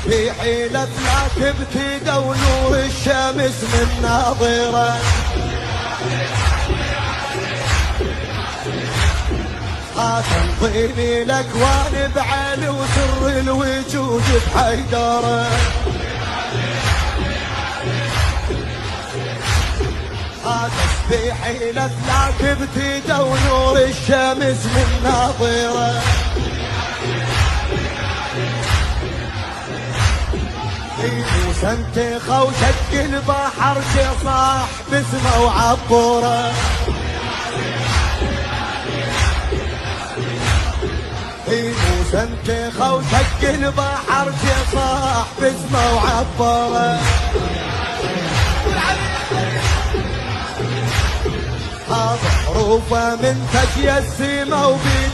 في حيلة لا تبكي ونور الشمس من ناظرة، تنطيني الاكوان بعلي وسر الوجود بحيدره، تسبيحي لا تبتدى ونور الشمس من ناظره، موسى انتخى وشق البحر صاح باسمه وعبره، موسى انتخى وشق البحر صاح باسمه وعبره، حروفه من تجي السما وبي